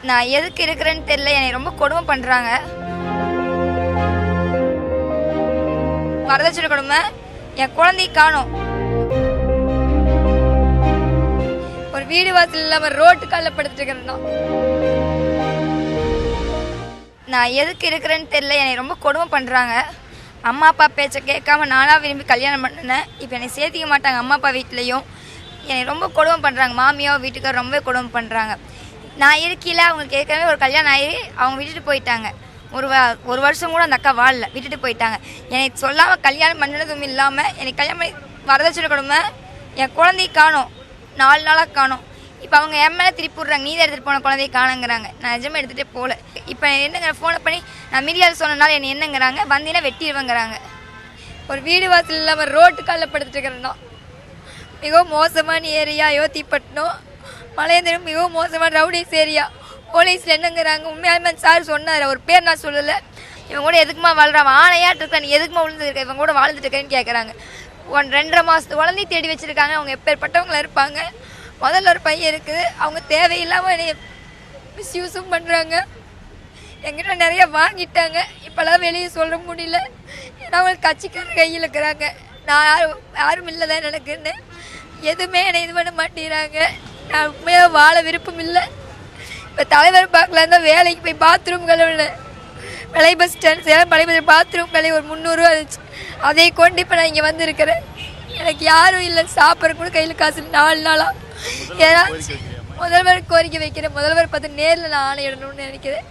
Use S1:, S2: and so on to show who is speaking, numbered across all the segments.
S1: நான் எதுக்கு இருக்கிறேன்னு தெரியல. என்னை ரொம்ப கொடுமை பண்றாங்க. வரதட்சணை கொடுமை. என் குழந்தையை காணோம். ஒரு வீடு வாசல் இல்லாம ரோட்டு காலில் படுத்துட்டு இருக்கிறேன். நான் எதுக்கு இருக்கிறேன்னு தெரியல. என்னை ரொம்ப கொடுமை பண்றாங்க. அம்மா அப்பா பேச்சை கேட்காம நானாக விரும்பி கல்யாணம் பண்ணினேன். இப்போ என்னை சேர்த்திக்க மாட்டாங்க அம்மா அப்பா வீட்லேயும். என்னை ரொம்ப கொடுமை பண்ணுறாங்க. மாமியோ வீட்டுக்கார ரொம்ப கொடுமை பண்ணுறாங்க. நான் இருக்கையில் அவங்களுக்கு ஏற்கனவே ஒரு கல்யாணம் ஆகி அவங்க விட்டுட்டு போயிட்டாங்க. ஒரு வருஷம் கூட அந்த அக்கா வாழல, விட்டுட்டு போயிட்டாங்க. என்னை சொல்லாமல் கல்யாணம் பண்ணினதும் இல்லாமல் என்னை கல்யாணம் பண்ணி வரதட்சணை கொடுமை. என் குழந்தையை காணோம். 4 நாளாக காணோம். இப்போ அவங்க என் மேலே திருப்பி விட்றாங்க. நீ தான் எடுத்துகிட்டு போன குழந்தையை காணுங்கிறாங்க. நான் நிஜமாக எடுத்துகிட்டே போகல. இப்போ என்னங்க ஃபோனை பண்ணி நான் மீடியாவில் சொன்னனால என்னை என்னங்கிறாங்க, வந்தீங்கன்னா வெட்டிடுவேங்கிறாங்க. ஒரு வீடு வாசல் இல்லாமல் ரோட்டு காலில் படுத்துட்டு இருக்கிறேன்னா மிகவும் மோசமான ஏரியா யோத்திப்பட்டினம். மலையந்திரம் மிகவும் மோசமான ரவுடிஸ் ஏரியா. போலீஸில் என்னங்கிறாங்க, உண்மையாலுமே சார் சொன்னார், ஒரு பேர் நான் சொல்லலை. இவங்க கூட எதுக்குமா வாழ்றான், ஆணையாட்டு இருக்கா, நீ எதுக்குமா விழுந்துருக்க, இவங்க கூட வாழ்ந்துட்டு இருக்கேன்னு கேட்குறாங்க. 2.5 மாதத்து குழந்தையும் தேடி வச்சுருக்காங்க. அவங்க எப்பேற்பட்டவங்களா இருப்பாங்க. முதல்ல ஒரு பையன் இருக்குது. அவங்க தேவையில்லாமல் என்னை மிஸ்யூஸும் பண்ணுறாங்க. எங்கிட்ட நிறைய வாங்கிட்டாங்க. இப்போல்லாம் வெளியே சொல்ல முடியல. ஏன்னா அவங்களுக்கு கட்சிக்கார கையில் இருக்கிறாங்க. நான் யாரும் இல்லை தான் எனக்குன்னு எதுவுமே என்னை இது பண்ண மாட்டேங்கிறாங்க. நான் உண்மையாக வாழ விருப்பம் இல்லை. இப்போ தலைவர் பார்க்கலாம் தான் வேலைக்கு போய் பாத்ரூம் கழுவுனேன். பழைய பஸ் ஸ்டாண்ட் சேலம் பழைய பஸ் பாத்ரூம் கழுவி ஒரு 300 ரூபா இருந்துச்சு. அதை கொண்டு இப்போ நான் இங்கே வந்திருக்கிறேன். எனக்கு யாரும் இல்லை, சாப்பிட்ற கூட கையில் காசு 4 நாளாக. ஏதாச்சும் முதல்வர் கோரிக்கை வைக்கிறேன். முதல்வர் பார்த்து நேரில் நான் ஆணையிடணும்னு நினைக்கிறேன்.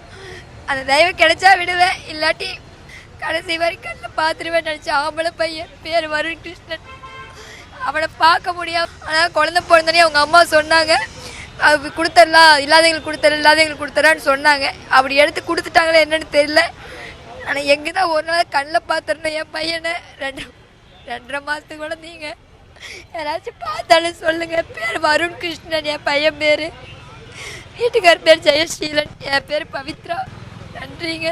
S1: அந்த தயவு கிடைச்சா விடுவேன், இல்லாட்டி கடைசி வரைக்கும் பார்த்துருவேன் நினச்சி. ஆம்பளை பையன் பேர் வருண் கிருஷ்ணன். அவனை பார்க்க முடியாது. ஆனால் குழந்தை பிறந்தனே அவங்க அம்மா சொன்னாங்க, அது கொடுத்துடலாம், இல்லாதவங்களுக்கு கொடுத்துடலாம், இல்லாதவங்களுக்கு கொடுத்துறான்னு சொன்னாங்க. அப்படி எடுத்து கொடுத்துட்டாங்களே என்னன்னு தெரியல. ஆனால் எங்கே தான் ஒரு நாள் கண்ணில் பார்த்துருந்தேன் என் பையனை. 2.5 மாதத்துக்கு கூட நீங்கள் யாராச்சும் பார்த்தாலும் சொல்லுங்கள். பேர் வருண் கிருஷ்ணன், என் பையன் பேர். வீட்டுக்கார் பேர் ஜெயஸ்ரீலன், என் பேர் பவித்ரா. நன்றிங்க.